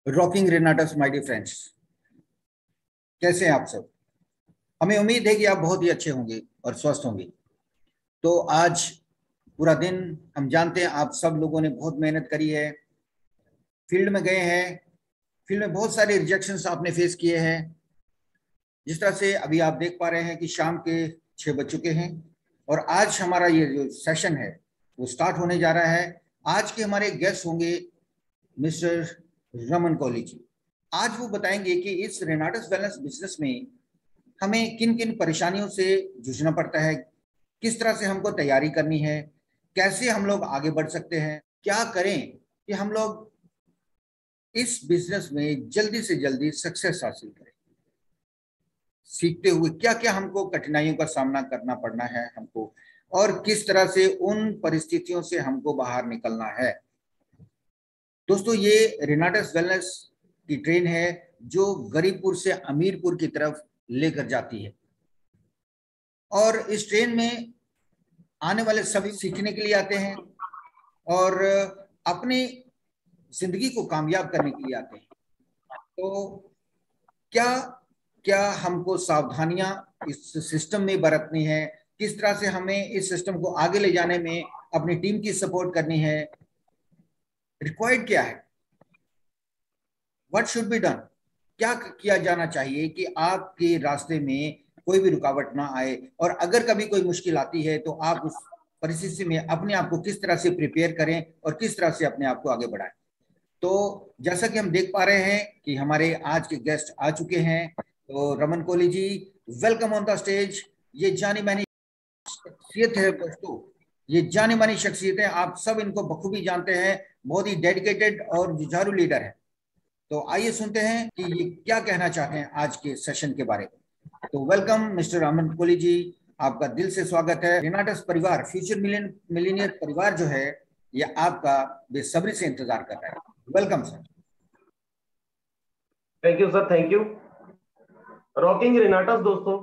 Rocking Renatus my dear friends, कैसे हैं आप सब। हमें उम्मीद है कि आप बहुत ही अच्छे होंगे और स्वस्थ होंगे। तो आज पूरा दिन हम जानते हैं आप सब लोगों ने बहुत मेहनत करी है, फील्ड में गए हैं, फील्ड में बहुत सारे रिजेक्शंस आपने फेस किए हैं। जिस तरह से अभी आप देख पा रहे हैं कि शाम के 6 बज चुके हैं और आज हमारा ये जो सेशन है वो स्टार्ट होने जा रहा है। आज के हमारे गेस्ट होंगे मिस्टर रमन कोहली जी। आज वो बताएंगे कि इस रेनाटस वेलनेस बिजनेस में हमें किन किन परेशानियों से जूझना पड़ता है, किस तरह से हमको तैयारी करनी है, कैसे हम लोग आगे बढ़ सकते हैं, क्या करें कि हम लोग इस बिजनेस में जल्दी से जल्दी सक्सेस हासिल करें। सीखते हुए क्या क्या हमको कठिनाइयों का सामना करना पड़ना है हमको, और किस तरह से उन परिस्थितियों से हमको बाहर निकलना है। दोस्तों, ये रेनाटस वेलनेस की ट्रेन है जो गरीबपुर से अमीरपुर की तरफ लेकर जाती है और इस ट्रेन में आने वाले सभी सीखने के लिए आते हैं और अपनी जिंदगी को कामयाब करने के लिए आते हैं। तो क्या क्या हमको सावधानियां इस सिस्टम में बरतनी है, किस तरह से हमें इस सिस्टम को आगे ले जाने में अपनी टीम की सपोर्ट करनी है, रिक्वायर्ड क्या है, व्हाट शुड बी डन, क्या किया जाना चाहिए कि आपके रास्ते में कोई भी रुकावट ना आए, और अगर कभी कोई मुश्किल आती है तो आप उस परिस्थिति में अपने आप को किस तरह से प्रिपेयर करें और किस तरह से अपने आप को आगे बढ़ाएं। तो जैसा कि हम देख पा रहे हैं कि हमारे आज के गेस्ट आ चुके हैं। तो रमन कोहली जी, वेलकम ऑन द स्टेज। ये जानी मानी शख्सियत है दोस्तों, ये जानी मानी शख्सियत है, आप सब इनको बखूबी जानते हैं। बहुत ही डेडिकेटेड और जुझारू लीडर है। तो आइए सुनते हैं कि ये क्या कहना चाहते हैं आज के सेशन के बारे में। तो वेलकम मिस्टर रमन कोहली जी, आपका दिल से स्वागत है। रेनाटस परिवार, फ्यूचर मिलीनियर परिवार जो है, ये आपका बेसब्री से इंतजार कर रहा है। Welcome sir. Thank you sir, thank you. Rocking Renatus दोस्तों,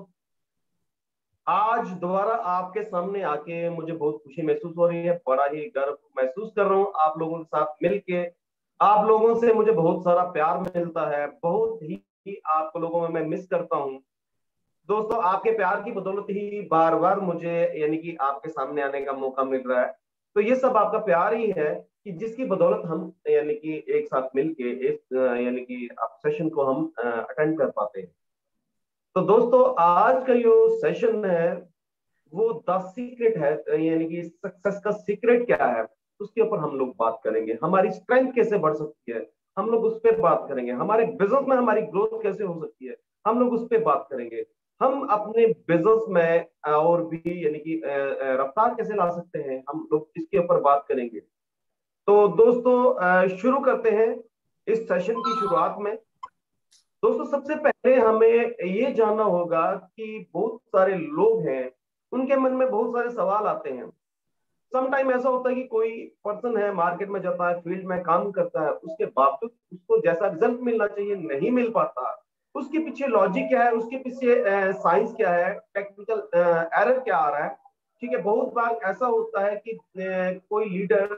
आज दोबारा आपके सामने आके मुझे बहुत खुशी महसूस हो रही है, बड़ा ही गर्व महसूस कर रहा हूँ आप लोगों के साथ मिलके। आप लोगों से मुझे बहुत सारा प्यार मिलता है, बहुत ही आप लोगों में मैं मिस करता हूँ। दोस्तों, आपके प्यार की बदौलत ही बार बार मुझे यानी कि आपके सामने आने का मौका मिल रहा है। तो ये सब आपका प्यार ही है कि जिसकी बदौलत हम यानी कि एक साथ मिलके इस यानी कि आप सेशन को हम अटेंड कर पाते हैं। तो दोस्तों, आज का जो सेशन है वो द सीक्रेट है, यानी कि सक्सेस का सीक्रेट क्या है उसके ऊपर हम लोग बात करेंगे। हमारी स्ट्रेंथ कैसे बढ़ सकती है हम लोग उस पर बात करेंगे। हमारे बिजनेस में हमारी ग्रोथ कैसे हो सकती है हम लोग उस पर बात करेंगे। हम अपने बिजनेस में और भी यानी कि रफ्तार कैसे ला सकते हैं हम लोग इसके ऊपर बात करेंगे। तो दोस्तों, शुरू करते हैं इस सेशन की शुरुआत में। दोस्तों, सबसे पहले हमें ये जानना होगा कि बहुत सारे लोग हैं, उनके मन में बहुत सारे सवाल आते हैं। सम टाइम ऐसा होता है कि कोई पर्सन है, मार्केट में जाता है, फील्ड में काम करता है, उसके बावजूद उसको जैसा रिजल्ट मिलना चाहिए नहीं मिल पाता। उसके पीछे लॉजिक क्या है, उसके पीछे साइंस क्या है, टेक्निकल एरर क्या आ रहा है। ठीक है, बहुत बार ऐसा होता है कि कोई लीडर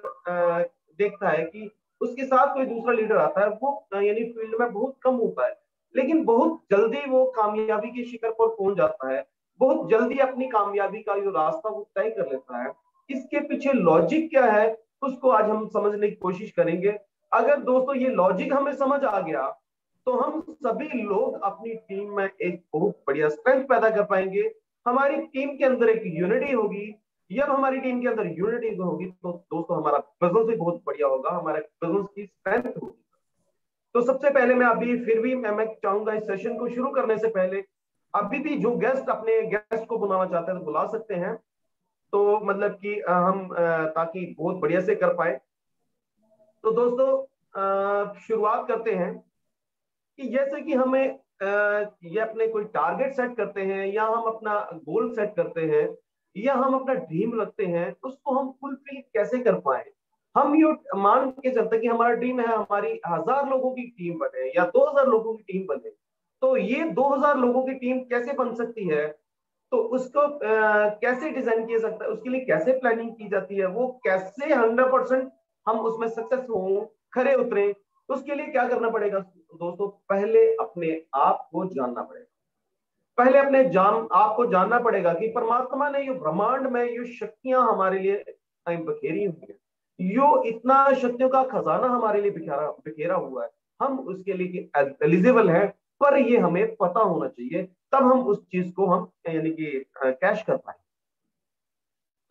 देखता है कि उसके साथ कोई दूसरा लीडर आता है, वो यानी फील्ड में बहुत कम होता है, लेकिन बहुत जल्दी वो कामयाबी के शिखर पर पहुंच जाता है, बहुत जल्दी अपनी कामयाबी का जो रास्ता वो तय कर लेता है। इसके पीछे लॉजिक क्या है उसको आज हम समझने की कोशिश करेंगे। अगर दोस्तों ये लॉजिक हमें समझ आ गया तो हम सभी लोग अपनी टीम में एक बहुत बढ़िया स्ट्रेंथ पैदा कर पाएंगे। हमारी टीम के अंदर एक यूनिटी होगी। जब हमारी टीम के अंदर यूनिटी होगी तो दोस्तों हमारा बिजनेस भी बहुत बढ़िया होगा, हमारे बिजनेस की स्ट्रेंथ होगी। तो सबसे पहले मैं अभी फिर भी मैं चाहूंगा इस सेशन को शुरू करने से पहले अभी भी जो गेस्ट अपने गेस्ट को बुलाना चाहते हैं तो बुला सकते हैं। तो मतलब कि हम ताकि बहुत बढ़िया से कर पाए। तो दोस्तों, शुरुआत करते हैं कि जैसे कि हमें ये अपने कोई टारगेट सेट करते हैं या हम अपना गोल सेट करते हैं या हम अपना ड्रीम रखते हैं, उसको हम फुलफिल कैसे कर पाए। हम ये मान के चलते कि हमारा ड्रीम है हमारी 1000 लोगों की टीम बने या 2000 लोगों की टीम बने। तो ये 2000 लोगों की टीम कैसे बन सकती है, तो उसको कैसे डिजाइन किया सकता है, उसके लिए कैसे प्लानिंग की जाती है, वो कैसे 100% हम उसमें सक्सेस हो, खरे उतरे। उसके लिए क्या करना पड़ेगा दोस्तों? पहले अपने आप को जानना पड़ेगा। पहले अपने आप को जानना पड़ेगा कि परमात्मा ने ये ब्रह्मांड में ये शक्तियां हमारे लिए बखेरी हुई है, यो इतना शक्तियों का खजाना हमारे लिए बिखेरा बिखेरा हुआ है, हम उसके लिए एलिजिबल है, पर ये हमें पता होना चाहिए, तब हम उस चीज को हम यानी कि कैश कर पाए।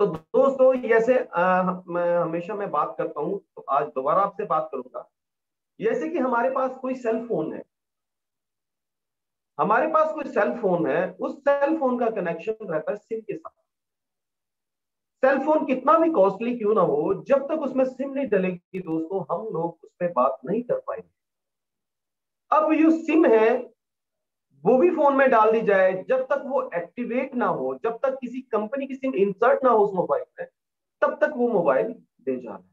तो दोस्तों जैसे हमेशा मैं बात करता हूं, तो आज दोबारा आपसे बात करूंगा। जैसे कि हमारे पास कोई सेल फोन है, हमारे पास कोई सेल फोन है, उस सेल फोन का कनेक्शन रहता है सिम के साथ। सेल फोन कितना भी कॉस्टली क्यों ना हो, जब तक उसमें सिम नहीं डलेगी दोस्तों, हम लोग उस पर बात नहीं कर पाएंगे। अब जो सिम है वो भी फोन में डाल दी जाए, जब तक वो एक्टिवेट ना हो, जब तक किसी कंपनी की सिम इंसर्ट ना हो उस मोबाइल में, तब तक वो मोबाइल बेजार है।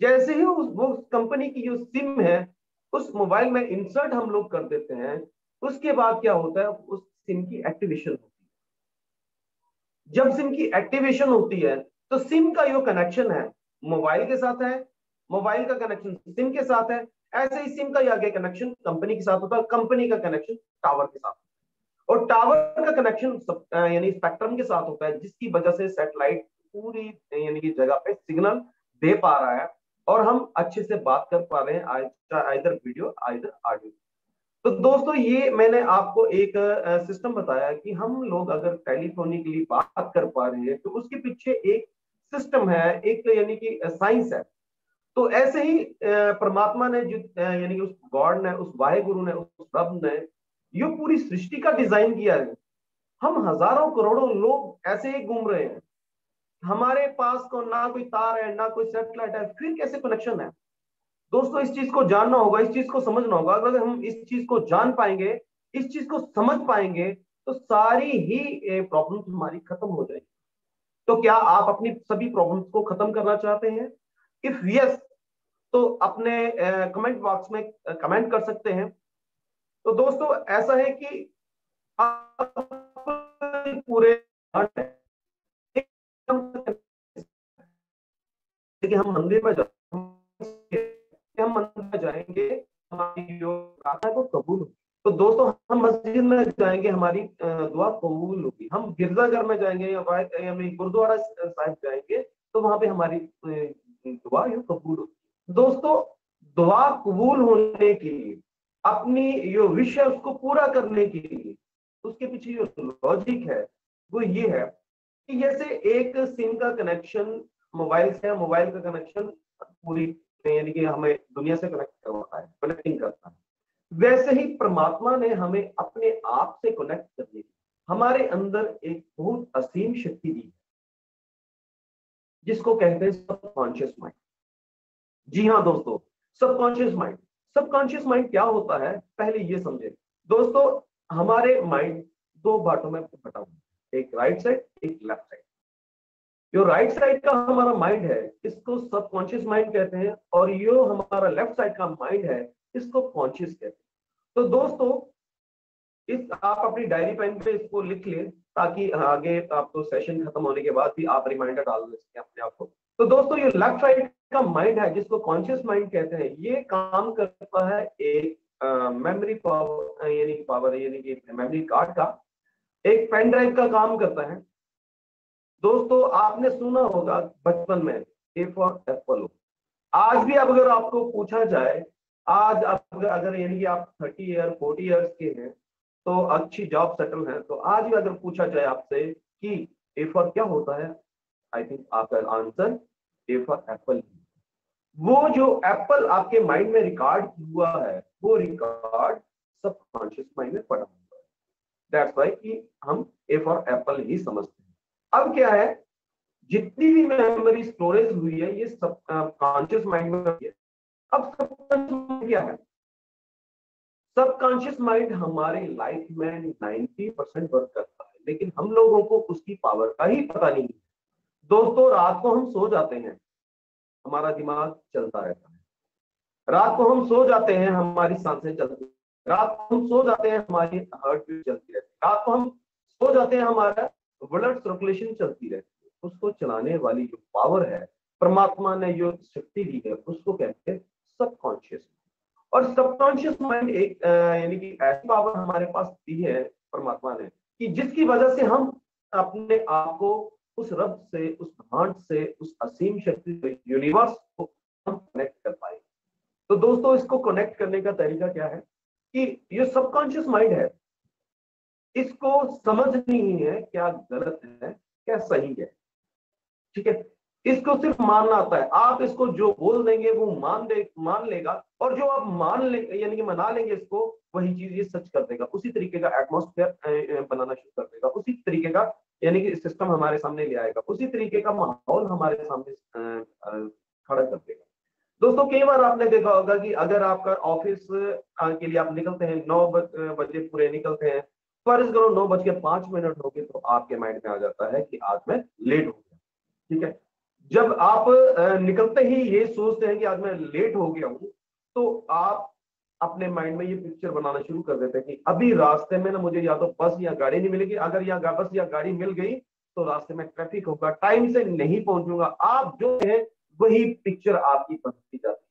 जैसे ही वो कंपनी की जो सिम है उस मोबाइल में इंसर्ट हम लोग कर देते हैं, उसके बाद क्या होता है, उस सिम की एक्टिवेशन होती है। जब सिम की एक्टिवेशन होती है तो सिम का जो कनेक्शन है मोबाइल के साथ है, मोबाइल का कनेक्शन सिम के साथ है, ऐसे ही सिम का आगे कनेक्शन कंपनी के साथ होता है, कंपनी का कनेक्शन टावर के साथ, और टावर का कनेक्शन यानी स्पेक्ट्रम के साथ होता है, जिसकी वजह से सैटेलाइट पूरी यानी कि जगह पे सिग्नल दे पा रहा है और हम अच्छे से बात कर पा रहे हैं, आइदर वीडियो आइदर ऑडियो। तो दोस्तों ये मैंने आपको एक सिस्टम बताया कि हम लोग अगर टेलीफोनिकली बात कर पा रहे हैं तो उसके पीछे एक सिस्टम है, एक यानी कि साइंस है। तो ऐसे ही परमात्मा ने जो यानी कि उस गॉड ने, उस वाहे गुरु ने, उस रब ने ये पूरी सृष्टि का डिजाइन किया है। हम हजारों करोड़ों लोग ऐसे ही घूम रहे हैं, हमारे पास को ना कोई तार है ना कोई सैटेलाइट है, फिर कैसे कनेक्शन है? दोस्तों इस चीज को जानना होगा, इस चीज को समझना होगा। अगर हम इस चीज को जान पाएंगे, इस चीज को समझ पाएंगे, तो सारी ही प्रॉब्लम्स हमारी खत्म हो जाएगी। तो क्या आप अपनी सभी प्रॉब्लम्स को खत्म करना चाहते हैं? इफ यस, तो अपने कमेंट बॉक्स में कमेंट कर सकते हैं। तो दोस्तों ऐसा है कि आप पूरे कि हम मंदिर में हम मंदिर में जाएंगे, हमारी जो प्रार्थना को कबूल होगी। तो दोस्तों हम मस्जिद में जाएंगे, हमारी दुआ कबूल होगी। हम गिरजाघर में जाएंगे या गुरुद्वारा साहिब जाएंगे, तो वहां पे हमारी दुआ यूं कबूल होगी। दोस्तों दुआ कबूल होने के लिए, अपनी जो विश है उसको पूरा करने के लिए, उसके पीछे जो लॉजिक है वो ये है कि जैसे एक सिम का कनेक्शन मोबाइल से, मोबाइल का कनेक्शन पूरी यानी कि हमें दुनिया से कनेक्ट करवाता है, कनेक्टिंग करता है, वैसे ही परमात्मा ने हमें अपने आप से कनेक्ट करने की हमारे अंदर एक बहुत असीम शक्ति दी है, जिसको कहते हैं सबकॉन्शियस माइंड। जी हाँ दोस्तों, सबकॉन्शियस माइंड। सबकॉन्शियस माइंड क्या होता है पहले ये समझे दोस्तों। हमारे माइंड दो बातों में बटा हुआ है, एक राइट साइड एक लेफ्ट साइड। जो राइट साइड का हमारा माइंड है इसको सबकॉन्शियस माइंड कहते हैं, और जो हमारा लेफ्ट साइड का माइंड है इसको कॉन्शियस कहते हैं। तो दोस्तों इस आप अपनी डायरी पेन पे इसको लिख लें, ताकि आगे आपको सेशन खत्म होने के बाद भी आप रिमाइंडर डाल सकें अपने आप को। तो दोस्तों ये लेफ्ट साइड का माइंड है जिसको कॉन्शियस माइंड कहते हैं, ये काम करता है एक मेमोरी पावर यानी कि मेमोरी कार्ड का, एक पेन ड्राइव का काम करता है। दोस्तों आपने सुना होगा बचपन में ए फॉर एप्पल। आज भी अब अगर आपको पूछा जाए, आज अगर यानी कि आप 30 ईयर 40 ईयर्स के हैं, तो अच्छी जॉब सेटल है, तो आज भी अगर पूछा जाए आपसे कि ए फॉर क्या होता है, आई थिंक आपका आंसर ए फॉर एप्पल। वो जो एप्पल आपके माइंड में रिकॉर्ड हुआ है, वो रिकॉर्ड सबकॉन्शियस माइंड में पड़ा हुआ है। दैट्स व्हाई कि हम ए फॉर एप्पल ही समझते हैं। अब क्या है, जितनी भी मेमोरी स्टोरेज हुई है ये सब कॉन्शियस माइंड में हुई है। अब सबकॉन्शियस माइंड क्या है? सबकॉन्शियस माइंड हमारे लाइफ में 90% वर्क करता है, लेकिन हम लोगों को उसकी पावर का ही पता नहीं है। दोस्तों रात को हम सो जाते हैं, हमारा दिमाग चलता रहता है। रात को हम सो जाते हैं, हमारी सांसें चलती हैं। रात को हम सो जाते हैं, हमारी हार्ट बीट चलती रहती है। रात को हम सो जाते हैं, हमारा ब्लड सर्कुलेशन चलती रहती है। उसको चलाने वाली जो पावर है, परमात्मा ने जो शक्ति दी है, उसको कहते हैं सबकॉन्शियस। और सबकॉन्शियस माइंड एक यानी कि ऐसी पावर हमारे पास दी है परमात्मा ने कि जिसकी वजह से हम अपने आप को उस रब से, उस भांट से, उस असीम शक्ति से, यूनिवर्स को हम कनेक्ट कर पाए। तो दोस्तों इसको कनेक्ट करने का तरीका क्या है कि ये सबकॉन्शियस माइंड है, इसको समझ नहीं है क्या गलत है क्या सही है, ठीक है। इसको सिर्फ मानना आता है। आप इसको जो बोल देंगे वो मान लेगा, और जो आप मान ले यानी कि मना लेंगे इसको, वही चीज ये सच कर देगा। उसी तरीके का एटमॉस्फेयर बनाना शुरू कर देगा, उसी तरीके का यानी कि सिस्टम हमारे सामने ले आएगा, उसी तरीके का माहौल हमारे सामने खड़ा कर देगा। दोस्तों कई बार आपने देखा होगा कि अगर आपका ऑफिस के लिए आप निकलते हैं 9 बजे पूरे निकलते हैं, फर्ज करो 9:05 हो गए, तो आपके माइंड में आ जाता है कि आज मैं लेट हो गया, ठीक है। जब आप निकलते ही ये सोचते हैं कि आज मैं लेट हो गया हूं, तो आप अपने माइंड में ये पिक्चर बनाना शुरू कर देते हैं कि अभी रास्ते में ना मुझे या तो बस या गाड़ी नहीं मिलेगी, अगर या बस या गाड़ी मिल गई तो रास्ते में ट्रैफिक होगा, टाइम से नहीं पहुंचूंगा। आप जो है वही पिक्चर आपकी बनती जाती है।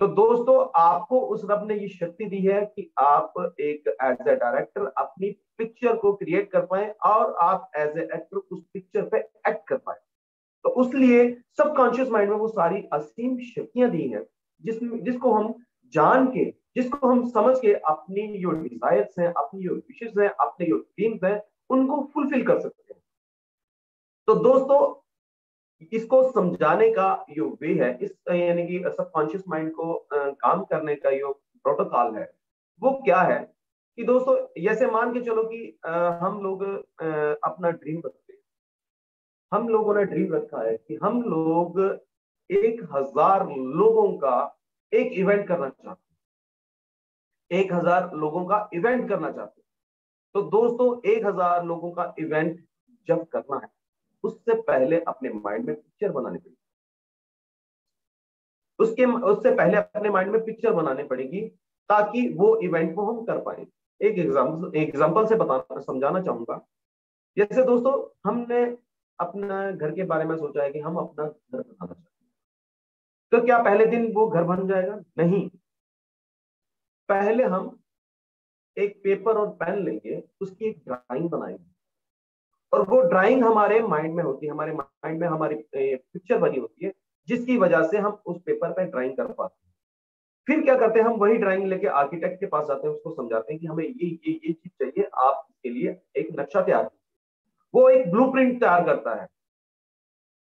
तो दोस्तों आपको उस रब ने ये शक्ति दी है कि आप एक एज ए डायरेक्टर अपनी पिक्चर को क्रिएट कर पाए और आप एज ए एक्टर उस पिक्चर पे एक्ट कर पाए। तो उसलिए सबकॉन्शियस माइंड में वो सारी असीम शक्तियां दी हैं जिसको हम जान के, जिसको हम समझ के अपनी जो डिजायर्स हैं, अपनी जो विशेष हैं, अपने जो ड्रीम्स हैं, उनको फुलफिल कर सकते हैं। तो दोस्तों इसको समझाने का जो वे है, इस यानी कि सबकॉन्शियस माइंड को काम करने का जो प्रोटोकॉल है वो क्या है कि दोस्तों जैसे मान के चलो कि हम लोग अपना ड्रीम रखते हैं। हम लोगों ने ड्रीम रखा है कि हम लोग 1000 लोगों का एक इवेंट करना चाहते हैं, 1000 लोगों का इवेंट करना चाहते हैं। तो दोस्तों 1000 लोगों का इवेंट जब करना है, उससे पहले अपने माइंड में पिक्चर बनानी पड़ेगी। उससे पहले अपने माइंड में पिक्चर बनानी पड़ेगी ताकि वो इवेंट को हम कर पाए। एक एग्जांपल से बताना समझाना चाहूंगा। जैसे दोस्तों हमने अपना घर के बारे में सोचा है कि हम अपना घर बनाना चाहते हैं, तो क्या पहले दिन वो घर बन जाएगा? नहीं। पहले हम एक पेपर और पेन लेंगे, उसकी एक ड्राइंग बनाएंगे, और वो ड्राइंग हमारे माइंड में होती है, हमारे माइंड में हमारी पिक्चर बनी होती है, जिसकी वजह से हम उस पेपर पे ड्राइंग कर पाते हैं। फिर क्या करते हैं, हम वही ड्राइंग लेके आर्किटेक्ट के पास जाते हैं, उसको समझाते हैं कि हमें ये चीज चाहिए, आप इसके लिए एक नक्शा तैयार कीजिए। वो एक ब्लूप्रिंट तैयार करता है।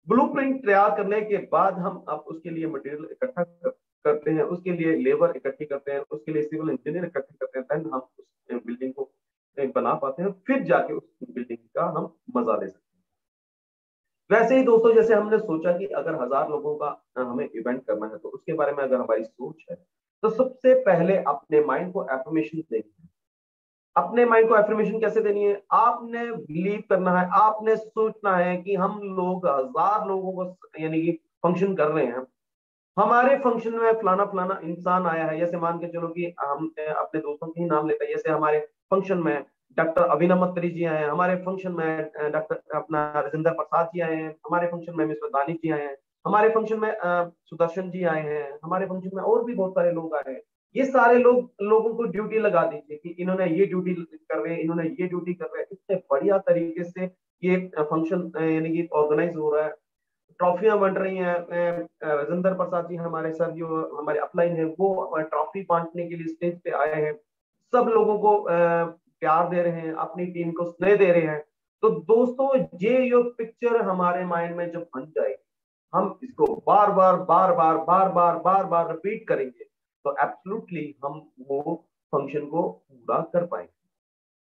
ब्लूप्रिंट तैयार करने के बाद हम अब उसके लिए मटेरियल इकट्ठा करते हैं, उसके लिए लेबर इकट्ठी करते हैं, उसके लिए सिविल इंजीनियर इकट्ठे करते हैं, देन हम उस बिल्डिंग को बना पाते हैं, फिर जाके उस बिल्डिंग का हम मजा ले सकते हैं। वैसे ही दोस्तों जैसे हमने सोचा कि अगर 1000 लोगों का हमें इवेंट करना है, तो उसके बारे में अगर हमारी सोच है, तो सबसे पहले अपने माइंड को एफर्मेशन देनी है। अपने माइंड को एफर्मेशन कैसे देनी है? आपने बिलीव करना है, आपने सोचना है कि हम लोग 1000 लोगों को यानी कि फंक्शन कर रहे हैं, हमारे फंक्शन में फलाना फलाना इंसान आया है। जैसे मान के चलो कि हम अपने दोस्तों के ही नाम लेते हैं, जैसे हमारे फंक्शन में डॉक्टर अभिनव मत्री जी आए हैं, हमारे फंक्शन में डॉक्टर अपना राजेंद्र प्रसाद जी आए हैं, हमारे फंक्शन में मिस्टर दानिश जी आए हैं, हमारे फंक्शन में सुदर्शन जी आए हैं, हमारे फंक्शन में और भी बहुत सारे लोग आए हैं। ये सारे लोगों को ड्यूटी लगा दीजिए कि इन्होंने ये ड्यूटी कर रहे हैं, इन्होंने ये ड्यूटी कर रहे हैं। इतने बढ़िया तरीके से ये फंक्शन यानी कि ऑर्गेनाइज हो रहा है, ट्रॉफियां बन रही हैं। राजेंद्र प्रसाद जी हमारे सर जो हमारे अपलाइन है, वो ट्रॉफी बांटने के लिए स्टेज पे आए हैं, सब लोगों को प्यार दे रहे हैं, अपनी टीम को स्नेह दे रहे हैं। तो दोस्तों ये जो पिक्चर हमारे माइंड में जब बन जाएगी, हम इसको बार बार बार बार बार बार बार बार रिपीट करेंगे, तो एब्सोल्युटली हम वो फंक्शन को पूरा कर पाएंगे।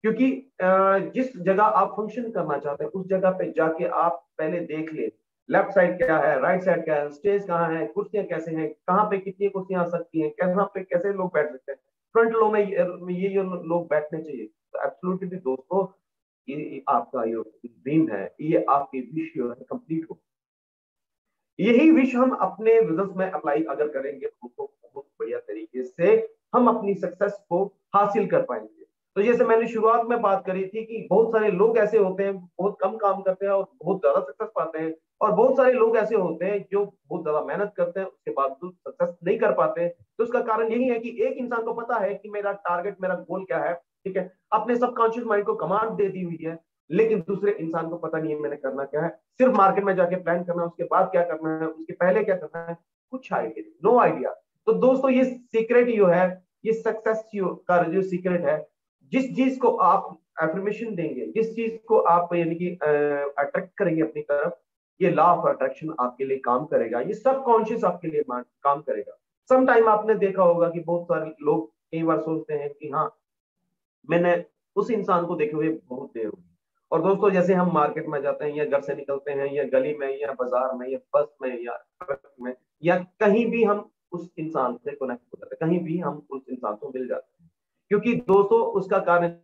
क्योंकि जिस जगह आप फंक्शन करना चाहते हैं, उस जगह पे जाके आप पहले देख ले, लेफ्ट साइड क्या है, राइट साइड क्या है, स्टेज कहाँ है, कुर्सियां कैसे हैं, कहाँ पे कितनी कुर्सियां आ सकती हैं, कहाँ पे कैसे लोग बैठ सकते हैं, फ्रंट लो में ये लोग बैठने चाहिए। तो एब्सोल्युटली दोस्तों ये आपका जो ड्रीम है, ये आपकी विश जो है कंप्लीट हो। यही विश हम अपने बिजनेस में अप्लाई अगर करेंगे, तो बहुत बढ़िया तरीके से हम अपनी सक्सेस को हासिल कर पाएंगे। तो जैसे मैंने शुरुआत में बात करी थी कि बहुत सारे लोग ऐसे होते हैं, बहुत कम काम करते हैं और बहुत ज्यादा सक्सेस पाते हैं। और बहुत सारे लोग ऐसे होते हैं जो बहुत ज्यादा मेहनत करते हैं, उसके बाद सक्सेस नहीं कर पाते। तो उसका कारण यही है कि एक इंसान को पता है कि मेरा टारगेट, मेरा गोल क्या है, ठीक है, अपने सबकॉन्शियस माइंड को कमांड दे दी हुई है, लेकिन दूसरे इंसान को पता नहीं है मैंने करना क्या है। सिर्फ मार्केट में जाके प्लान करना है, उसके बाद क्या करना है, उसके पहले क्या करना है, कुछ आइडिया, नो आइडिया। तो दोस्तों ये सीक्रेट जो है, ये सक्सेस का जो सीक्रेट है, जिस चीज को आप एफर्मेशन देंगे, जिस चीज को आप यानी कि अट्रैक्ट करेंगे अपनी तरफ, ये लॉ ऑफ अट्रैक्शन आपके लिए काम करेगा, ये सबकॉन्शियस आपके लिए काम करेगा। सम टाइम आपने देखा होगा कि बहुत सारे लोग कई बार सोचते हैं कि हाँ, मैंने उस इंसान को देखे हुए बहुत देर हुई। और दोस्तों जैसे हम मार्केट में जाते हैं, या घर से निकलते हैं, या गली में, या बाजार में, या बस में, या ट्रक में, या कहीं भी हम उस इंसान से कनेक्ट हो जाते हैं, कहीं भी हम उस इंसान को मिल जाते हैं। क्योंकि दोस्तों उसका कारण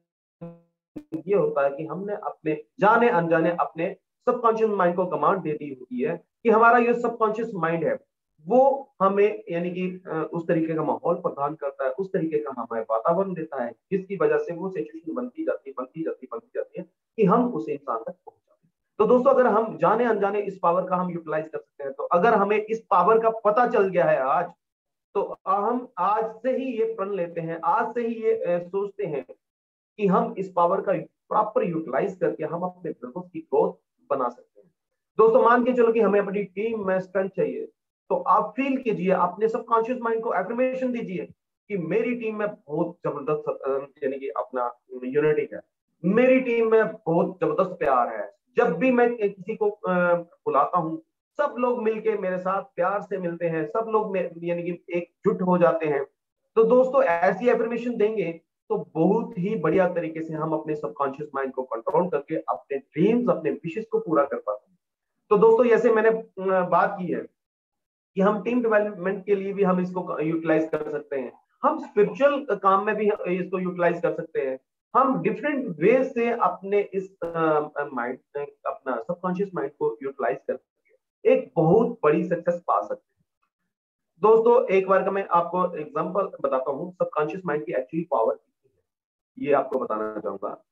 ये होता है कि हमने अपने जाने अनजाने अपने सबकॉन्शियस माइंड को कमांड दे दी होती है कि हमारा ये सबकॉन्शियस माइंड है, वो हमें यानी कि उस तरीके का माहौल प्रदान करता है, उस तरीके का हमें वातावरण देता है, जिसकी वजह से वो सिचुएशन बनती जाती है कि हम उस इंसान तक पहुंच जाते हैं। तो दोस्तों अगर हम जाने अनजाने इस पावर का हम यूटिलाइज कर सकते हैं, तो अगर हमें इस पावर का पता चल गया है आज, तो हम आज से ही ये प्रण लेते हैं, आज से ही ये सोचते हैं कि हम इस पावर का प्रॉपर यूटिलाइज करके हम अपने बिजनेस की ग्रोथ बना सकते हैं। दोस्तों मान के चलो कि हमें अपनी टीम में स्ट्रेंथ चाहिए, तो आप फील कीजिए, अपने सबकॉन्शियस माइंड को एफर्मेशन दीजिए कि मेरी टीम में बहुत जबरदस्त यानी कि अपना यूनिटी है, मेरी टीम में बहुत जबरदस्त प्यार है, जब भी मैं किसी को बुलाता हूँ, सब लोग मिलके मेरे साथ प्यार से मिलते हैं, सब लोग यानी कि एकजुट हो जाते हैं। तो दोस्तों ऐसी एफर्मेशन देंगे तो बहुत ही बढ़िया तरीके से हम अपने सबकॉन्शियस माइंड को कंट्रोल करके अपने ड्रीम्स, अपने विशेष को पूरा कर पाते हैं। तो दोस्तों जैसे मैंने बात की है कि हम टीम डेवलपमेंट के लिए भी हम इसको यूटिलाइज कर सकते हैं, हम स्पिरिचुअल काम में भी इसको यूटिलाइज कर सकते हैं, हम डिफरेंट वे से अपने इस माइंड, अपना सबकॉन्शियस माइंड को यूटिलाइज करके एक बहुत बड़ी सक्सेस पा सकते हैं। दोस्तों एक बार का मैं आपको एग्जांपल बताता हूँ सबकॉन्शियस माइंड की एक्चुअली पावर, ये आपको बताना चाहूंगा।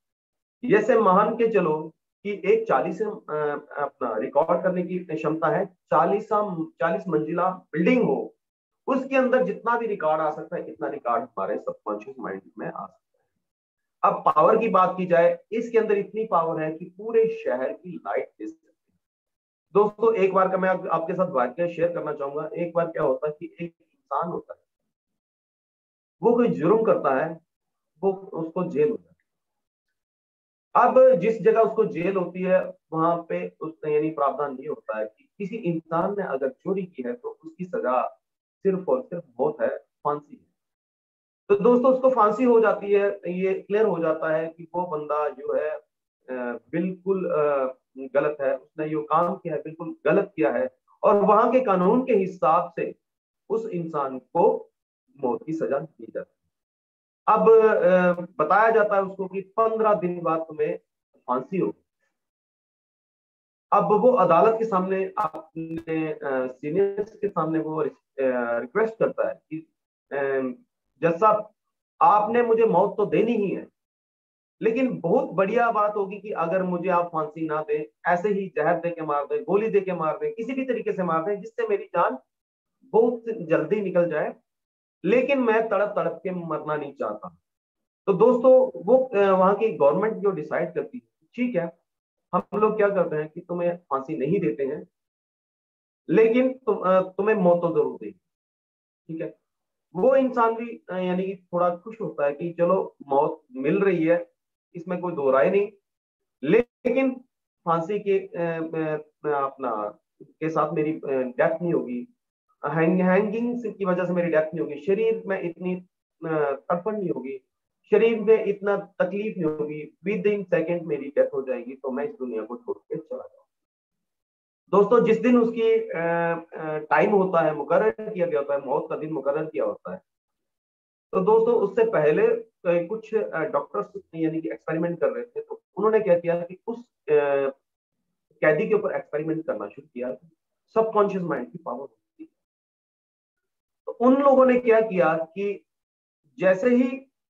जैसे मान के चलो कि एक 40 अपना रिकॉर्ड करने की क्षमता है, 40 मंजिला बिल्डिंग हो, उसके अंदर जितना भी रिकॉर्ड आ सकता है, इतना रिकॉर्ड हमारे सबकॉन्शियस माइंड में आ सकता है। अब पावर की बात की जाए, इसके अंदर इतनी पावर है कि पूरे शहर की लाइट दे सकती है। दोस्तों एक बार का मैं आपके साथ वाक्य शेयर करना चाहूंगा। एक बार क्या होता है कि एक इंसान होता है, वो कोई जुर्म करता है, वो उसको जेल होता है। अब जिस जगह उसको जेल होती है, वहां पे उसने यानी प्रावधान ये होता है कि किसी इंसान ने अगर चोरी की है तो उसकी सजा सिर्फ और सिर्फ मौत है, फांसी है। तो दोस्तों उसको फांसी हो जाती है, ये क्लियर हो जाता है कि वो बंदा जो है बिल्कुल गलत है, उसने जो काम किया है बिल्कुल गलत किया है, और वहां के कानून के हिसाब से उस इंसान को मौत की सजा दी जाती है। अब बताया जाता है उसको कि 15 दिन बाद तुम्हें फांसी होगी। अब वो अदालत के सामने अपने सीनियर्स के सामने वो रिक्वेस्ट करता है कि जज साहब, आपने मुझे मौत तो देनी ही है, लेकिन बहुत बढ़िया बात होगी कि अगर मुझे आप फांसी ना दें, ऐसे ही जहर दे के मार दें, गोली दे के मार दें, किसी भी तरीके से मार दें जिससे मेरी जान बहुत जल्दी निकल जाए, लेकिन मैं तड़प तड़प के मरना नहीं चाहता। तो दोस्तों वो वहां की गवर्नमेंट जो डिसाइड करती है, ठीक है, हम लोग क्या करते हैं कि तुम्हें फांसी नहीं देते हैं, लेकिन तुम्हें मौत तो जरूर देगी, ठीक है। वो इंसान भी यानी कि थोड़ा खुश होता है कि चलो मौत मिल रही है, इसमें कोई दो राय नहीं, लेकिन फांसी के अपना के साथ मेरी डेथ नहीं होगी, हैंगिंग की वजह से मेरी डेथ नहीं होगी, शरीर में इतनी तड़पन नहीं होगी, शरीर में इतना तकलीफ नहीं होगी, विद इन सेकेंड मेरी डेथ हो जाएगी, तो मैं इस दुनिया को छोड़ के चला जाऊंगा। दोस्तों जिस दिन उसकी टाइम होता है, मुकर्रर किया गया होता है, मौत का दिन मुकर्रर किया होता है, तो दोस्तों उससे पहले कुछ डॉक्टर्स यानी कि एक्सपेरिमेंट कर रहे थे, तो उन्होंने क्या किया कि उस कैदी के ऊपर एक्सपेरिमेंट करना शुरू किया। सबकॉन्शियस माइंड की पावर होती है। तो उन लोगों ने क्या किया कि जैसे ही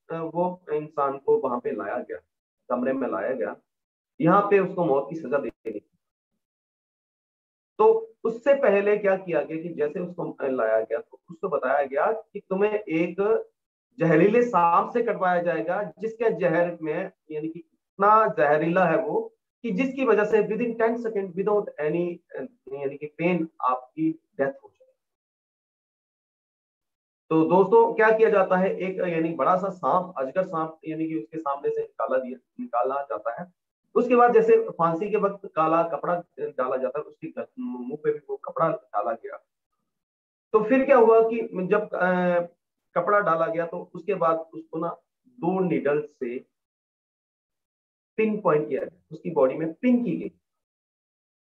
वो इंसान को वहां पे लाया गया, कमरे में लाया गया, यहाँ पे उसको मौत की सजा दी गई। तो उससे पहले क्या किया गया कि जैसे उसको लाया गया तो उसको बताया गया कि तुम्हें एक जहरीले सांप से कटवाया जाएगा, जिसके जहर में यानी कि इतना जहरीला है वो कि जिसकी वजह से with in 10 second without any यानी कि पेन आपकी डेथ हो जाए। तो दोस्तों क्या किया जाता है, एक यानी बड़ा सा सांप, अजगर सांप यानी कि उसके सामने से निकाला जाता है। उसके बाद जैसे फांसी के वक्त काला कपड़ा डाला जाता है, उसके मुंह पे भी वो कपड़ा डाला गया। तो फिर क्या हुआ कि जब कपड़ा डाला गया तो उसके बाद उसको ना 2 नीडल से पिन पॉइंट किया गया, उसकी बॉडी में पिन की गई।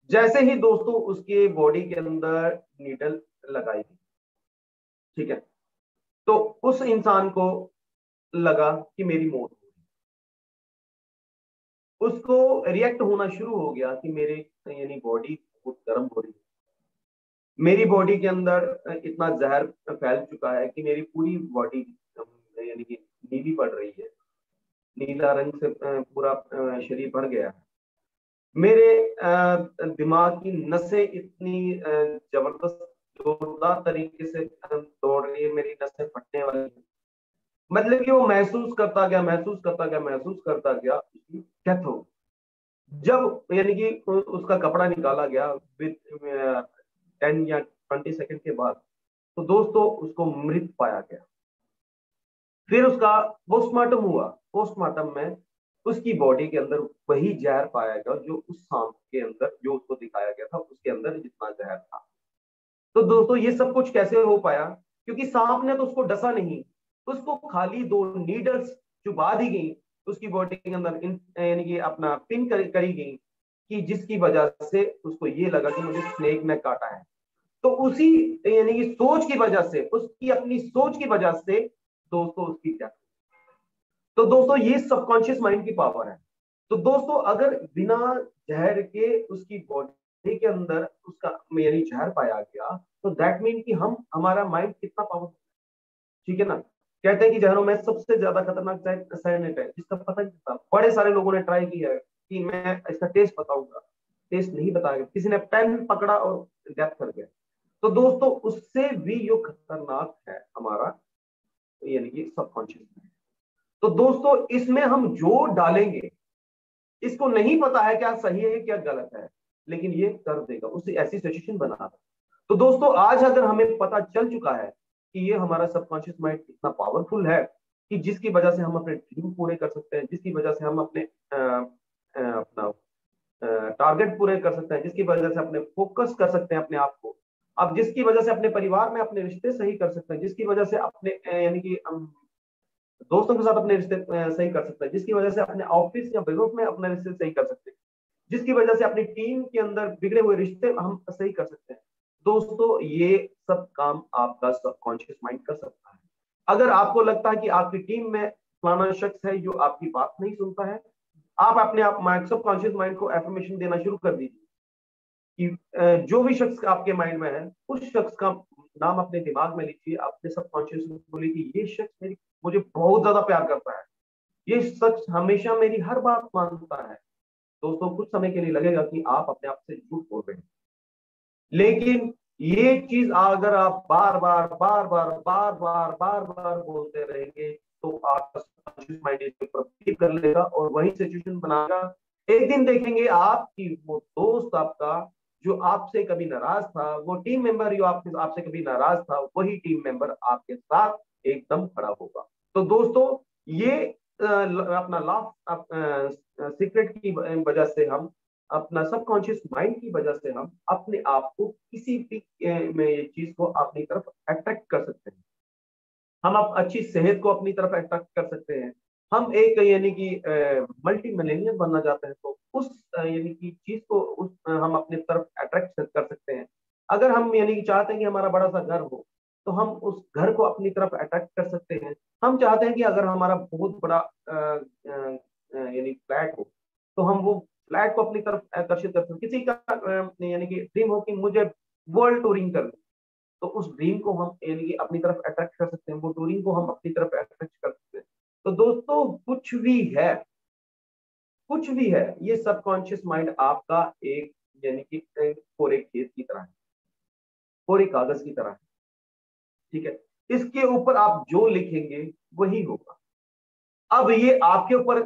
जैसे ही दोस्तों उसके बॉडी के अंदर नीडल लगाई गई, ठीक है, तो उस इंसान को लगा कि मेरी मौत हो गई। उसको रिएक्ट होना शुरू हो गया कि मेरे यानी बॉडी बहुत गर्म हो रही है, मेरी बॉडी के अंदर इतना जहर फैल चुका है कि मेरी पूरी बॉडी यानी कि नीली पड़ रही है, नीला रंग से पूरा शरीर भर गया है। मेरे दिमाग की नसें इतनी जबरदस्त जोरदार तरीके से दौड़ रही है, मेरी नसें फटने वाली है। मतलब कि वो महसूस करता गया, महसूस करता गया, महसूस करता गया, उसकी डेथ हो। जब यानी कि उसका कपड़ा निकाला गया विद 10 या 20 सेकंड के बाद, तो दोस्तों उसको मृत पाया गया। फिर उसका पोस्टमार्टम हुआ। पोस्टमार्टम में उसकी बॉडी के अंदर वही जहर पाया गया जो उस सांप के अंदर, जो उसको दिखाया गया था उसके अंदर जितना जहर था। तो दोस्तों ये सब कुछ कैसे हो पाया, क्योंकि सांप ने तो उसको डसा नहीं, उसको खाली 2 नीडल्स चुबा दी गई उसकी बॉडी के अंदर, यानी कि अपना पिन करी गई, कि जिसकी वजह से उसको ये लगा कि मुझे स्नेक ने काटा है। तो उसी यानी कि सोच की वजह से, उसकी अपनी सोच की वजह से दोस्तों उसकी डेथ। तो दोस्तों ये सबकॉन्शियस माइंड की पावर है। तो दोस्तों अगर बिना जहर के उसकी बॉडी के अंदर उसका यानी जहर पाया गया, तो दैट मीन कि हम, हमारा माइंड कितना पावरफुल, ठीक है ना। कहते हैं कि जहरों में सबसे ज्यादा खतरनाक साइनेट है, जिसका पता नहीं था। बड़े सारे लोगों ने ट्राई किया है कि मैं इसका टेस्ट बताऊंगा, टेस्ट नहीं बताया, किसी ने पेन पकड़ा और डेथ कर गया। तो दोस्तों उससे भी जो खतरनाक है हमारा यानी कि सबकॉन्शियस माइंड। तो दोस्तों इसमें हम जो डालेंगे, इसको नहीं पता है क्या सही है क्या गलत है, लेकिन ये कर देगा, उससे ऐसी सिचुएशन बना देगा। तो दोस्तों आज अगर हमें पता चल चुका है कि ये हमारा सबकॉन्शियस माइंड इतना पावरफुल है कि जिसकी वजह से हम अपने ड्रीम पूरे कर सकते हैं, जिसकी वजह से हम अपने अपना टारगेट पूरे कर सकते हैं, जिसकी वजह से अपने फोकस कर सकते हैं अपने आप को, अब जिसकी वजह से अपने परिवार में अपने रिश्ते सही कर सकते हैं, जिसकी वजह से अपने यानी कि दोस्तों के साथ अपने रिश्ते सही कर सकते हैं, जिसकी वजह से अपने ऑफिस या बिजनेस में अपने रिश्ते सही कर सकते हैं, जिसकी वजह से अपनी टीम के अंदर बिगड़े हुए रिश्ते हम सही कर सकते हैं। दोस्तों ये सब काम आपका सबकॉन्शियस माइंड कर सकता है। अगर आपको लगता है कि आपकी टीम में फलाना शख्स है जो आपकी बात नहीं सुनता है, आप अपने आप सबकॉन्शियस माइंड को एफर्मेशन देना शुरू कर दीजिए कि जो भी शख्स आपके माइंड में है, उस शख्स का नाम अपने दिमाग में लीजिए, अपने सबकॉन्शियस में बोलिए कि ये शख्स मेरी, मुझे बहुत ज्यादा प्यार करता है, ये शख्स हमेशा मेरी हर बात मानता है। दोस्तों कुछ समय के लिए लगेगा कि आप अपने आप से झूठ बोल रहे हैं, लेकिन ये चीज अगर आप बार बार बार बार बार बार बार बार बोलते रहेंगे, तो आपका सबकॉन्शियस माइंड इसके ऊपर बिलीव कर लेगा और वही सिचुएशन बनाएगा। एक दिन देखेंगे आप कि वो दोस्त आपका जो आपसे कभी नाराज था, वो टीम मेंबर जो आपसे कभी नाराज था, वही टीम मेंबर आपके साथ एकदम खड़ा होगा। तो दोस्तों ये अपना लॉ सीक्रेट की वजह से हम, अपना सबकॉन्शियस माइंड की वजह से हम अपने आप को किसी भी में ये चीज को अपनी तरफ अट्रैक्ट कर सकते हैं। हम अब अच्छी सेहत को अपनी तरफ अट्रैक्ट कर सकते हैं। हम एक यानी कि मल्टी मिलेनियर बनना चाहते हैं, तो उस यानी कि चीज को उस हम अपनी तरफ अट्रैक्ट कर सकते हैं। अगर हम यानी कि चाहते हैं कि हमारा बड़ा सा घर हो, तो हम उस घर को अपनी तरफ अट्रैक्ट कर सकते हैं। हम चाहते हैं कि अगर हमारा बहुत बड़ा यानी फ्लैट हो, तो हम वो फ्लैट को अपनी तरफ आकर्षित कर सकते हैं। किसी का यानी कि ड्रीम हो कि मुझे वर्ल्ड टूरिंग करनी, तो उस ड्रीम को हम यानी कि अपनी तरफ अट्रैक्ट कर सकते हैं, वो टूरिंग को हम अपनी तरफ अट्रैक्ट कर सकते हैं। तो दोस्तों कुछ भी है, कुछ भी है, ये सबकॉन्शियस माइंड आपका एक यानी कि कोरे खेत की तरह है, कोरे कागज की तरह है, ठीक है। इसके ऊपर आप जो लिखेंगे वही होगा। अब ये आपके ऊपर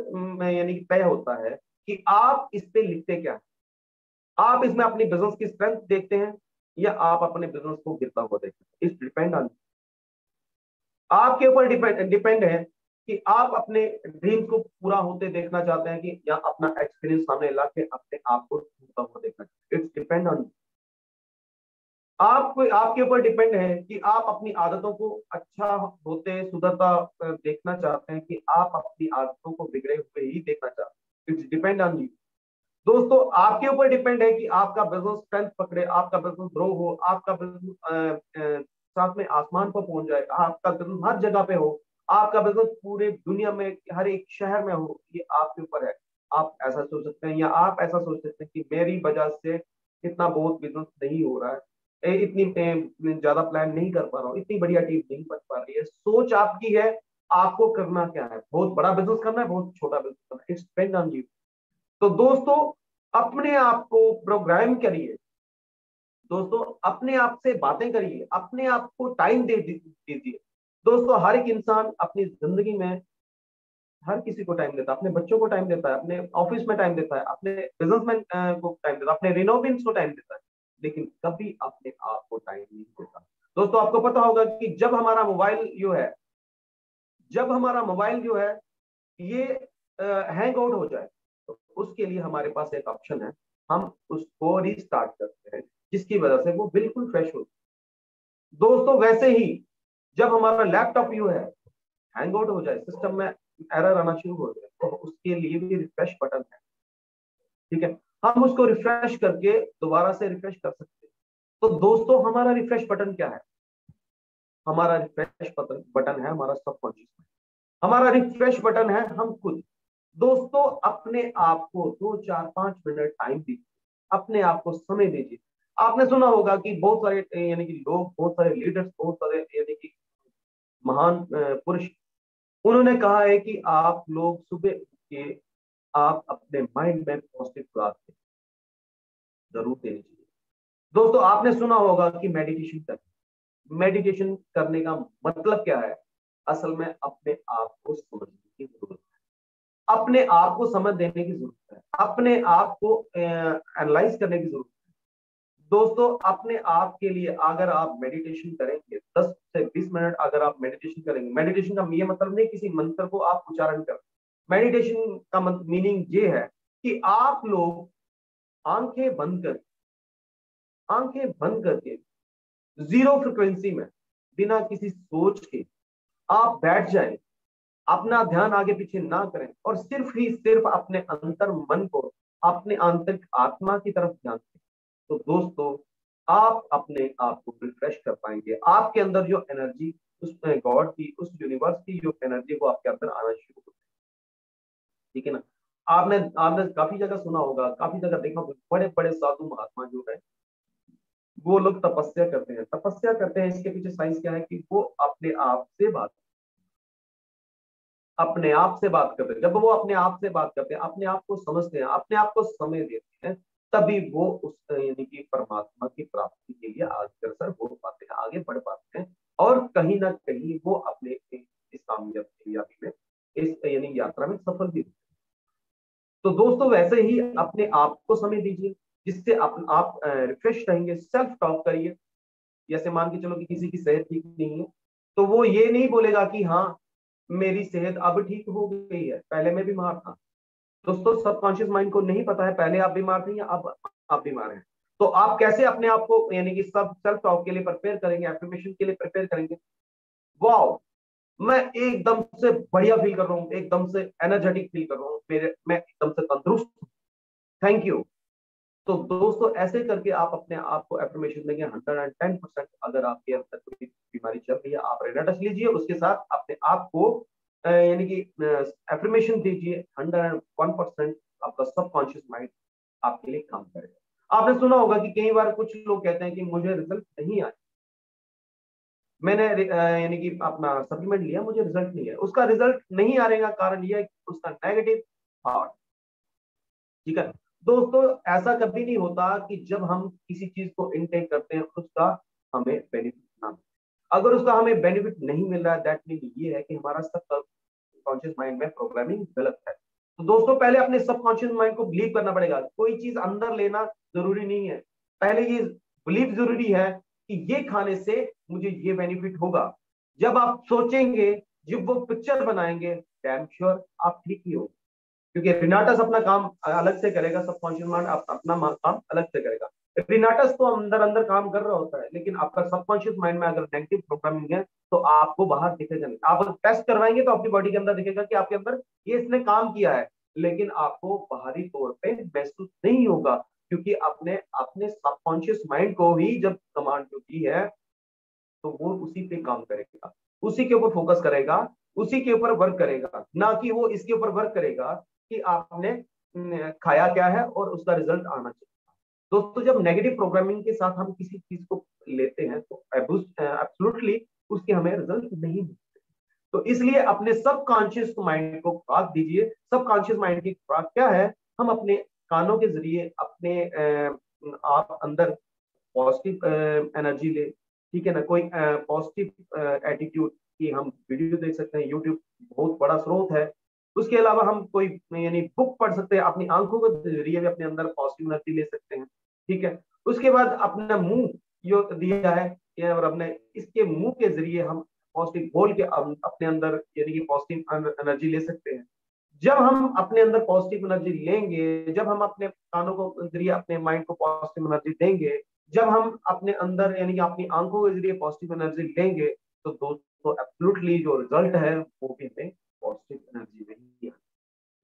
यानी कि तय होता है कि आप इस पे लिखते क्या है। आप इसमें अपनी बिजनेस की स्ट्रेंथ देखते हैं या आप अपने बिजनेस को गिरता हुआ देखते हैं। इस डिपेंड ऑन, आपके ऊपर डिपेंड है कि आप अपने ड्रीम को पूरा होते देखना चाहते हैं कि या अपना एक्सपीरियंस सामने ला के अपने आप को होता हुआ देखना चाहते हैं। इट्स डिपेंड ऑन, आप आपके ऊपर डिपेंड है कि आप अपनी आदतों को अच्छा होते सुधरता देखना चाहते हैं कि आप अपनी आदतों को बिगड़े हुए ही देखना चाहते हैं। इट्स डिपेंड ऑन यू दोस्तों। आपके ऊपर डिपेंड है कि आपका बिजनेस स्ट्रेंथ पकड़े, आपका बिजनेस ग्रो हो, आपका बिजनेस साथ में आसमान पर पहुंच जाए, आपका बिजनेस हर जगह पे हो, आपका बिजनेस पूरे दुनिया में हर एक शहर में हो। ये आपके ऊपर है। आप ऐसा सोच सकते हैं या आप ऐसा सोच सकते हैं कि मेरी वजह से इतना बहुत बिजनेस नहीं हो रहा है, इतनी ज्यादा प्लान नहीं कर पा रहा हूँ, इतनी बढ़िया टीम नहीं बन पा रही है। सोच आपकी है, आपको करना क्या है, बहुत बड़ा बिजनेस करना है, बहुत छोटा बिजनेस करना है, इट्स डिपेंड ऑन यू। तो दोस्तों अपने आप को प्रोग्राम करिए, दोस्तों अपने आप से बातें करिए, अपने आप को टाइम दे दीजिए। दोस्तों हर एक इंसान अपनी जिंदगी में हर किसी को टाइम देता है, अपने बच्चों को टाइम देता है, अपने ऑफिस में टाइम देता है, अपने बिजनेसमैन को टाइम देता है, अपने रिनोवेंट्स को टाइम देता है, लेकिन कभी अपने आप को टाइम नहीं देता। दोस्तों आपको पता होगा कि जब हमारा मोबाइल जो है ये हैंग आउट हो जाए तो उसके लिए हमारे पास एक ऑप्शन है, हम उसको रीस्टार्ट करते हैं जिसकी वजह से वो बिल्कुल फ्रेश हो। दोस्तों वैसे ही जब हमारा लैपटॉप जो है हैंग आउट हो जाए, सिस्टम में एरर आना शुरू हो जाए, तो उसके लिए भी रिफ्रेश बटन है, ठीक है। हम उसको रिफ्रेश करके दोबारा से रिफ्रेश कर सकते हैं। तो दोस्तों हमारा रिफ्रेश बटन क्या है? हमारा रिफ्रेश बटन है हमारा सबकॉन्शियस, हमारा रिफ्रेश बटन है हम खुद। दोस्तों अपने आप को 2 4 5 मिनट टाइम दीजिए, अपने आप को समय दीजिए। आपने सुना होगा कि बहुत सारे यानी कि लोग, बहुत सारे लीडर्स, बहुत सारे यानी कि महान पुरुष, उन्होंने कहा है कि आप लोग सुबह उठ के आप अपने माइंड में पॉजिटिव थॉट जरूर देनी चाहिए। दोस्तों आपने सुना होगा कि मेडिटेशन करने का मतलब क्या है? असल में अपने आप को समझने की जरूरत है, अपने आप को समझ देने की जरूरत है, अपने आप को एनालाइज करने की जरूरत है। दोस्तों अपने आप के लिए अगर आप मेडिटेशन करेंगे, 10 से 20 मिनट अगर आप मेडिटेशन करेंगे, मेडिटेशन का ये मतलब नहीं किसी मंत्र को आप उच्चारण करें। मेडिटेशन का मीनिंग ये है कि आप लोग आंखें बंद कर आंखें बंद करके जीरो फ्रिक्वेंसी में बिना किसी सोच के आप बैठ जाएं, अपना ध्यान आगे पीछे ना करें और सिर्फ ही सिर्फ अपने अंतर मन को, अपने आंतरिक आत्मा की तरफ ध्यान दें। तो दोस्तों आप अपने आप को रिफ्रेश कर पाएंगे। आपके अंदर जो एनर्जी, उस गॉड की, उस यूनिवर्स की जो एनर्जी वो आपके अंदर आना शुरू हो, ठीक है ना। आपने आपने काफी जगह सुना होगा, काफी जगह देखा होगा, बड़े बड़े साधु महात्मा जो है वो लोग तपस्या करते हैं। इसके पीछे साइंस क्या है कि वो अपने आप से बात करते हैं। जब वो अपने आप से बात करते हैं, अपने आप को समझते हैं, अपने आप को समय देते हैं, तभी वो उस यानी कि परमात्मा की प्राप्ति के लिए अग्रसर हो पाते हैं, आगे बढ़ पाते हैं और कहीं ना कहीं वो अपने इस कामयाबी में, इस यानी यात्रा में सफल भी होते हैं। तो दोस्तों वैसे ही अपने आप को समय दीजिए जिससे आप रिफ्रेश रहेंगे। सेल्फ टॉक करिए। जैसे मान के चलो कि किसी की सेहत ठीक नहीं है, तो वो ये नहीं बोलेगा कि हाँ मेरी सेहत अब ठीक हो गई है, पहले मैं बीमार था। दोस्तों सबकॉन्शियस माइंड को नहीं पता है पहले आप बीमार थे या अब आप बीमार हैं। तो आप कैसे अपने आप को यानी कि सब सेल्फ टॉक के लिए प्रिपेयर करेंगे, एफर्मेशन के लिए प्रिपेयर करेंगे? वाओ, मैं एकदम से बढ़िया फील कर रहा हूँ, एकदम से एनर्जेटिक फील कर रहा हूँ, मैं एकदम से तंदुरुस्त हूँ, थैंक यू। तो दोस्तों ऐसे करके आप अपने आप को एफर्मेशन देंगे 110%। अगर आपके अंदर कोई बीमारी चल रही है, आप रेनाटस लीजिए, उसके साथ अपने आप को यानी कि एफर्मेशन दीजिए, 101% आपका सबकॉन्शियस माइंड आपके लिए काम करेगा। आपने सुना होगा कि कई बार कुछ लोग कहते हैं कि मुझे रिजल्ट नहीं आया, मैंने यानी कि अपना सप्लीमेंट लिया, मुझे रिजल्ट नहीं है। उसका रिजल्ट नहीं आने का कारण यह है कि उसका नेगेटिव थॉट, ठीक है। दोस्तों ऐसा कभी नहीं होता कि जब हम किसी चीज को इनटेक करते हैं उसका हमें बेनिफिट ना मिले। अगर उसका हमें बेनिफिट नहीं मिल रहा है, दैट मीन ये है कि हमारा सब कॉन्शियस माइंड में प्रोग्रामिंग गलत है। तो दोस्तों पहले अपने सबकॉन्शियस माइंड को बिलीव करना पड़ेगा। कोई चीज अंदर लेना जरूरी नहीं है, पहले ये बिलीव जरूरी है कि ये खाने से मुझे ये बेनिफिट होगा। जब आप सोचेंगे, जब वो पिक्चर बनाएंगे, डैम श्योर आप ठीक ही हो। क्योंकि रिनाटस अपना काम अलग से करेगा, सबकॉन्शियस माइंड अपना काम अलग से करेगा। रिनाटस तो अंदर अंदर काम कर रहा होता है, लेकिन आपका सबकॉन्शियस माइंड में अगर नेगेटिव प्रोग्रामिंग है तो आपको बाहर दिखेगा नहीं। आप टेस्ट करवाएंगे तो अपनी बॉडी के अंदर दिखेगा कि आपके अंदर ये इसने काम किया है, लेकिन आपको बाहरी तौर पे महसूस नहीं होगा, क्योंकि अपने अपने सबकॉन्शियस माइंड को ही जब कमांड जो की है तो वो उसी पे काम करेगा, उसी के ऊपर फोकस करेगा, उसी के ऊपर वर्क करेगा, ना कि वो इसके ऊपर वर्क करेगा कि आपने खाया क्या है और उसका रिजल्ट आना चाहिए। दोस्तों जब नेगेटिव प्रोग्रामिंग के साथ हम किसी चीज को लेते हैं तो एब्सोल्युटली उसके हमें रिजल्ट नहीं मिलते। तो इसलिए अपने सबकॉन्शियस माइंड को खुराक दीजिए। सबकॉन्शियस माइंड की खुराक क्या है? हम अपने कानों के जरिए अपने आप अंदर पॉजिटिव एनर्जी ले, ठीक है ना, कोई पॉजिटिव एटीट्यूड की हम वीडियो देख सकते हैं, यूट्यूब बहुत बड़ा स्रोत है। उसके अलावा हम कोई यानी बुक पढ़ सकते हैं, अपनी आंखों के जरिए भी अपने अंदर पॉजिटिव एनर्जी ले सकते हैं, ठीक है। उसके बाद अपना मुंह जो दिया है और अपने इसके मुंह के जरिए हम पॉजिटिव बोल के अपने अंदर यानी कि पॉजिटिव एनर्जी ले सकते हैं। जब हम अपने अंदर पॉजिटिव एनर्जी लेंगे, जब हम अपने कानों को जरिए अपने माइंड को पॉजिटिव एनर्जी देंगे, जब हम अपने अंदर यानी कि अपनी आंखों के जरिए पॉजिटिव एनर्जी लेंगे, तो दोस्तों एब्सोल्युटली जो रिजल्ट है वो भी हमें पॉजिटिव एनर्जी में ही है,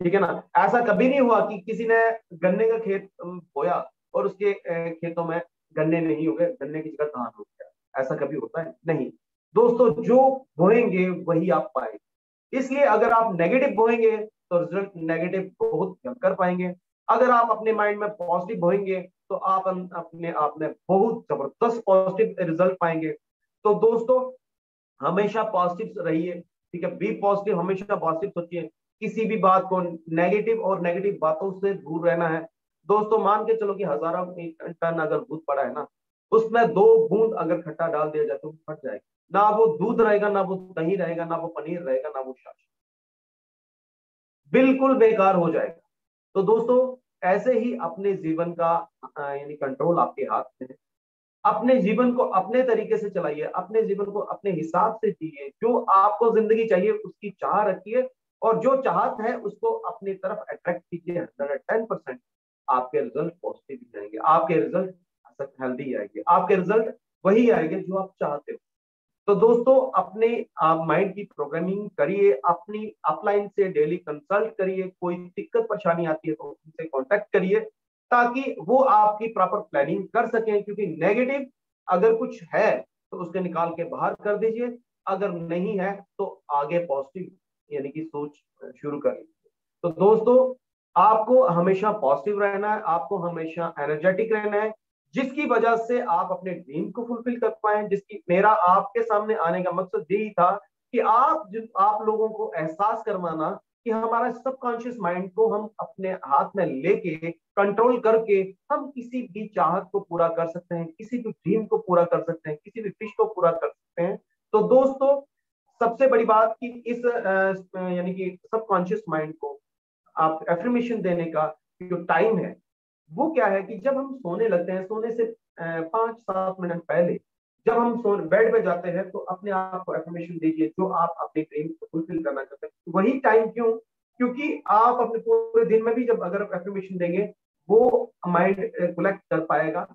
ठीक है ना। ऐसा कभी नहीं हुआ कि किसी ने गन्ने का खेत बोया और उसके खेतों में गन्ने नहीं हो गए, गन्ने की जगह धान हो गया। ऐसा कभी होता है? नहीं। दोस्तों जो बोएंगे वही आप पाएंगे। इसलिए अगर आप नेगेटिव बोएंगे तो रिजल्ट नेगेटिव बहुत भयंकर पाएंगे। अगर आप अपने माइंड में पॉजिटिव बोएंगे तो आप अपने आप में बहुत जबरदस्त पॉजिटिव रिजल्ट पाएंगे। तो दोस्तों हमेशा पॉजिटिव रहिए, ठीक है, बी पॉजिटिव, हमेशा पॉजिटिव सोचिए। किसी भी बात को नेगेटिव और नेगेटिव बातों से दूर रहना है। दोस्तों मान के चलो कि हजारों टन अगर दूध पड़ा है ना, उसमें 2 बूंद अगर खट्टा डाल दिया जाए तो फट जाएगा, ना वो दूध रहेगा, ना वो दही रहेगा, ना वो पनीर रहेगा, ना वो छाछ, बिल्कुल बेकार हो जाएगा। तो दोस्तों ऐसे ही अपने जीवन का यानी कंट्रोल आपके हाथ में है। अपने जीवन को अपने तरीके से चलाइए, अपने जीवन को अपने हिसाब से जिए। जो आपको जिंदगी चाहिए उसकी चाह रखिए, और जो चाहत है उसको अपनी तरफ अट्रैक्ट कीजिए। 110% आपके रिजल्ट पॉजिटिव ही आएंगे, आपके रिजल्ट हेल्दी आएंगे, आपके रिजल्ट वही आएंगे जो आप चाहते हो। तो दोस्तों अपने आप माइंड की प्रोग्रामिंग करिए, अपनी अपलाइन से डेली कंसल्ट करिए। कोई दिक्कत परेशानी आती है तो उनसे कांटेक्ट करिए, ताकि वो आपकी प्रॉपर प्लानिंग कर सकें। क्योंकि नेगेटिव अगर कुछ है तो उसके निकाल के बाहर कर दीजिए, अगर नहीं है तो आगे पॉजिटिव यानी कि सोच शुरू कर लीजिए। तो दोस्तों आपको हमेशा पॉजिटिव रहना है, आपको हमेशा एनर्जेटिक रहना है, जिसकी वजह से आप अपने ड्रीम को फुलफिल कर पाए। जिसकी मेरा आपके सामने आने का मकसद यही था कि आप लोगों को एहसास करवाना कि हमारा सबकॉन्शियस माइंड को हम अपने हाथ में लेके कंट्रोल करके हम किसी भी चाहत को पूरा कर सकते हैं, किसी भी ड्रीम को पूरा कर सकते हैं, किसी भी विश को पूरा कर सकते हैं। तो दोस्तों सबसे बड़ी बात कि इस यानी कि सबकॉन्शियस माइंड को आप एफर्मेशन देने का जो टाइम है वो क्या है कि जब हम सोने लगते हैं, सोने से 5-7 मिनट पहले जब हम बेड पे जाते हैं तो अपने आप को एफर्मेशन दीजिए जो आप अपने ड्रीम को फुलफिल करना चाहते हैं। वही टाइम क्यों? क्योंकि आप अपने पूरे दिन में भी जब अगर एफर्मेशन देंगे वो माइंड कलेक्ट कर पाएगा,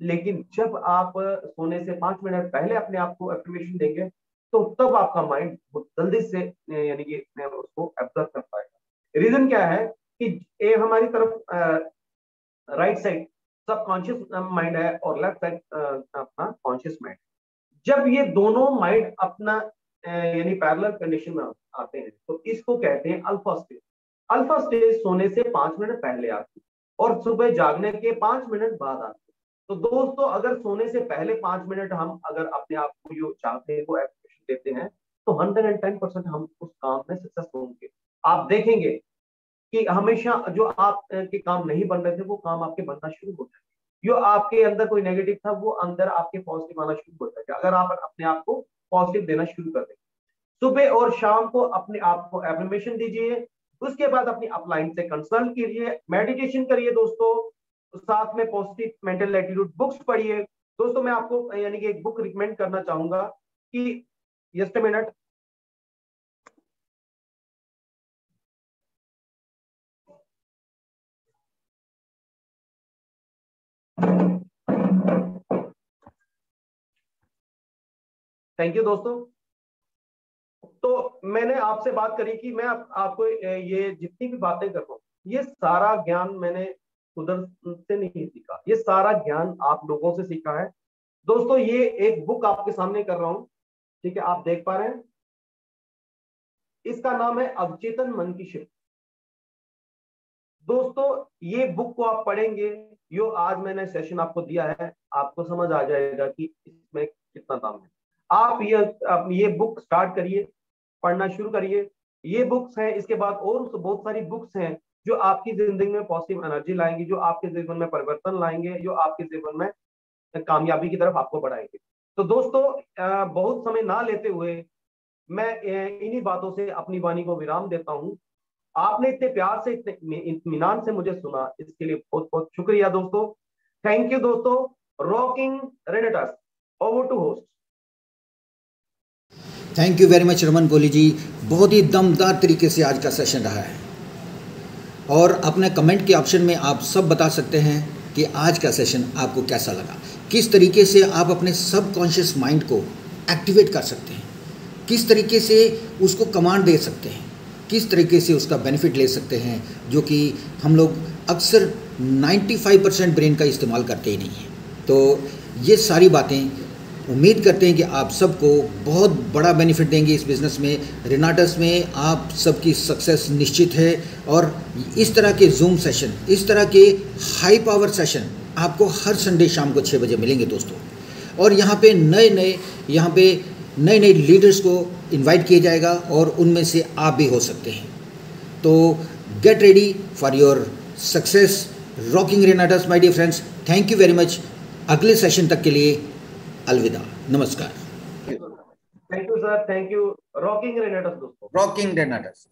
लेकिन जब आप सोने से 5 मिनट पहले अपने आप को एफर्मेशन देंगे तो तब आपका माइंड बहुत जल्दी से यानी कि उसको एब्जॉर्व कर पाएगा। रीजन क्या है कि ये हमारी तरफ राइट साइड सबकॉन्शियस माइंड है और लेफ्ट साइड अपना कॉन्शियस माइंड। जब ये दोनों माइंड अपना यानी पैरेलल कंडीशन में आते हैं तो इसको कहते हैं अल्फा स्टेज। अल्फा स्टेज सोने से 5 मिनट पहले आती है और सुबह जागने के 5 मिनट बाद आती है। तो दोस्तों अगर सोने से पहले 5 मिनट हम अगर अपने आप को जो चाहते हैं वो एप्लीकेशन देते हैं तो 110% हम उस काम में सक्सेस होंगे। आप देखेंगे कि हमेशा जो आप के काम नहीं बन रहे थे वो काम आपके बनना शुरू हो जाए, जो आपके अंदर कोई नेगेटिव था वो अंदर आपके पॉजिटिव आना शुरू हो जाएगा अगर आप अपने आप को पॉजिटिव देना शुरू कर दें। सुबह और शाम को अपने आप को एफर्मेशन दीजिए, उसके बाद अपनी अपलाइन से कंसल्ट कीजिए, मेडिटेशन करिए दोस्तों, साथ में पॉजिटिव मेंटल एटीट्यूड बुक्स पढ़िए। दोस्तों मैं आपको यानी कि एक बुक रिकमेंड करना चाहूंगा कि just a minute, thank you दोस्तों। तो मैंने आपसे बात करी कि मैं आपको ये जितनी भी बातें कर रहा हूँ ये सारा ज्ञान मैंने उधर से नहीं सीखा, ये सारा ज्ञान आप लोगों से सीखा है दोस्तों। ये एक बुक आपके सामने कर रहा हूं, ठीक है, आप देख पा रहे हैं, इसका नाम है अवचेतन मन की शिफ्ट। दोस्तों ये बुक को आप पढ़ेंगे, जो आज मैंने सेशन आपको दिया है आपको समझ आ जाएगा कि इसमें कितना दाम है। आप ये बुक स्टार्ट करिए, पढ़ना शुरू करिए। ये बुक्स हैं, इसके बाद और बहुत सारी बुक्स हैं जो आपकी जिंदगी में पॉजिटिव एनर्जी लाएंगी, जो आपके जीवन में परिवर्तन लाएंगे, जो आपके जीवन में कामयाबी की तरफ आपको बढ़ाएंगे। तो दोस्तों बहुत समय ना लेते हुए मैं इन्हीं बातों से अपनी वाणी को विराम देता हूं। आपने इतने प्यार से, इतने इत्मीनान से मुझे सुना, इसके लिए बहुत बहुत शुक्रिया दोस्तों। थैंक यू दोस्तों। Rocking Renatus, over to host. Thank you very much Raman Kohli ji, बहुत ही दमदार तरीके से आज का सेशन रहा है। और अपने कमेंट के ऑप्शन में आप सब बता सकते हैं कि आज का सेशन आपको कैसा लगा, किस तरीके से आप अपने सबकॉन्शियस माइंड को एक्टिवेट कर सकते हैं, किस तरीके से उसको कमांड दे सकते हैं, किस तरीके से उसका बेनिफिट ले सकते हैं, जो कि हम लोग अक्सर 95% ब्रेन का इस्तेमाल करते ही नहीं हैं। तो ये सारी बातें उम्मीद करते हैं कि आप सबको बहुत बड़ा बेनिफिट देंगे इस बिज़नेस में। रेनाटस में आप सबकी सक्सेस निश्चित है। और इस तरह के जूम सेशन, इस तरह के हाई पावर सेशन आपको हर संडे शाम को 6 बजे मिलेंगे दोस्तों। और यहाँ पे नए नए लीडर्स को इनवाइट किया जाएगा और उनमें से आप भी हो सकते हैं। तो get ready for your success. Rocking Renatus my dear friends, thank you very much. अगले सेशन तक के लिए अलविदा, नमस्कार। Thank you sir, thank you. Rocking Renatus दोस्तों, रॉकिंग रेनाटस।